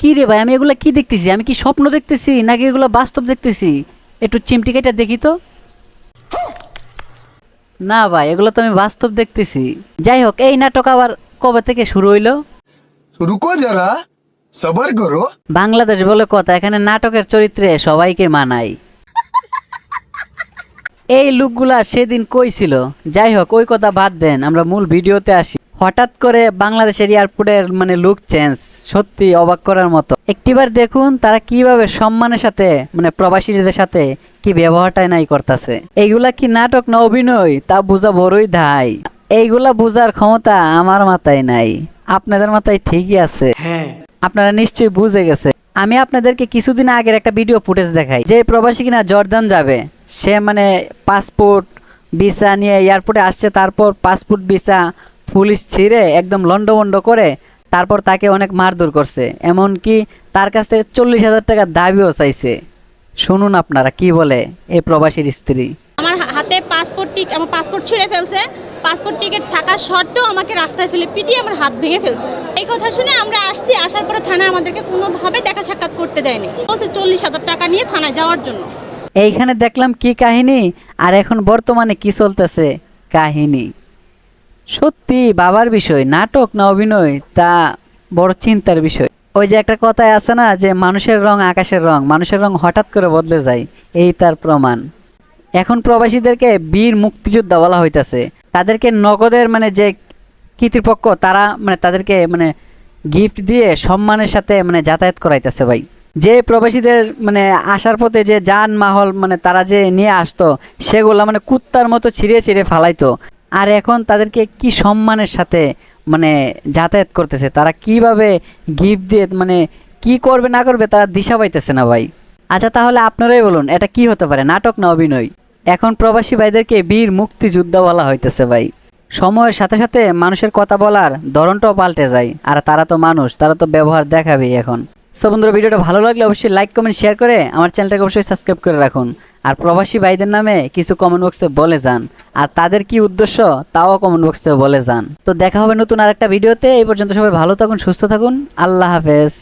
কি রে ভাই, আমি এগুলা কি দেখতেছি? আমি কি স্বপ্ন দেখতেছি নাকি এগুলো বাস্তব দেখতেছি? একটু চিমটি কেটে দেখি তো। না ভাই, এগুলো তো আমি বাস্তব দেখতেছি। যাই হোক, এই নাটক আবার কবে থেকে শুরু হইলো? रुको जरा सबर करो। বাংলাদেশ বলে কথা, এখানে নাটকের চরিত্রে সবাইকে মানায়। এই লোকগুলা সেদিন কই ছিল? যাই হোক, ওই কথা বাদ দেন, আমরা মূল ভিডিওতে আসি। হঠাৎ করে বাংলাদেশের এয়ারপোর্টের মানে লুক চেঞ্জ, সত্যি অবাক করার মতো। একটিবার দেখুন তারা কিভাবে সম্মানের সাথে মানে প্রবাসীদের সাথে কি ব্যবহারটাই নাই করতেছে। এইগুলা কি নাটক না অভিনয় তা বোঝা বড়ই দায়। এইগুলা বোঝার ক্ষমতা আমার মাথায় নাই, আপনাদের মাথায় ঠিকই আছে। আপনারা নিশ্চয়ই বুঝে গেছে। আমি আপনাদেরকে কিছুদিন আগের একটা ভিডিও ফুটেজ দেখাই, যে প্রবাসী কিনা জর্দান যাবে, সে মানে পাসপোর্ট ভিসা নিয়ে এয়ারপোর্টে আসছে, তারপর পাসপোর্ট ভিসা পুলিশ ছিঁড়ে একদম লন্ডভন্ড করে তারপর তাকে অনেক মারধর করছে, এমনকি তার কাছ থেকে 40,000 টাকা দাবিও চাইছে। শুনুন আপনারা কি বলে এই প্রবাসীর স্ত্রী। আমার হাতে আমার পাসপোর্ট ছিঁড়ে ফেলছে, পাসপোর্ট টিকিট থাকা সত্ত্বেও আমাকে রাস্তায় ফেলে পিটিয়ে আমার হাত ভেঙে ফেলছে। এই কথা শুনে আমরা আসছি, আসার পরে থানায় আমাদেরকে কোনোভাবে দেখা সাক্ষাৎ করতে দেয়নি, বলছে 40,000 টাকা নিয়ে থানায় যাওয়ার জন্য। এইখানে দেখলাম কি কাহিনী, আর এখন বর্তমানে কি চলতেছে কাহিনী। সত্যি বাবার বিষয়, নাটক না অভিনয় তা বড় চিন্তার বিষয়। ওই যে একটা কথায় আছে না, যে মানুষের রং আকাশের রং, মানুষের রং হঠাৎ করে বদলে যায়, এই তার প্রমাণ। এখন প্রবাসীদেরকে বীর মুক্তিযোদ্ধা বলা হইতাছে। তাদেরকে নগদের মানে যে কর্তৃপক্ষ তারা মানে তাদেরকে মানে গিফট দিয়ে সম্মানের সাথে মানে যাতায়াত করাইতেছে ভাই। যে প্রবাসীদের মানে আসার পথে যে যানবাহন মানে তারা যে নিয়ে আসতো, সেগুলা মানে কুত্তার মতো ছিঁড়ে ছিঁড়ে ফালাইতো। আর এখন তাদেরকে কি সম্মানের সাথে মানে যাতায়াত করতেছে, তারা কিভাবে গিফট দিয়ে মানে কি করবে না করবে তারা দিশা পাইতেছে না ভাই। আচ্ছা তাহলে আপনারাই বলুন, এটা কি হতে পারে, নাটক না অভিনয়? এখন প্রবাসী ভাইদেরকে বীর মুক্তিযোদ্ধা বলা হইতেছে ভাই। সময়ের সাথে সাথে মানুষের কথা বলার ধরনটাও পাল্টে যায়, আর তারা তো মানুষ, তারা তো ব্যবহার দেখাবেই এখন। সো বন্ধুরা, ভিডিওটা ভালো লাগলে অবশ্যই লাইক কমেন্ট শেয়ার করে আমার চ্যানেলটাকে অবশ্যই সাবস্ক্রাইব করে রাখুন। আর প্রবাসী ভাইদের নামে কিছু কমেন্ট বক্সে বলে যান, আর তাদের কি উদ্দেশ্য তাও কমেন্ট বক্সে বলে যান। তো দেখা হবে নতুন আরেকটা ভিডিওতে। এই পর্যন্ত সবাই ভালো থাকুন, সুস্থ থাকুন, আল্লাহ হাফেজ।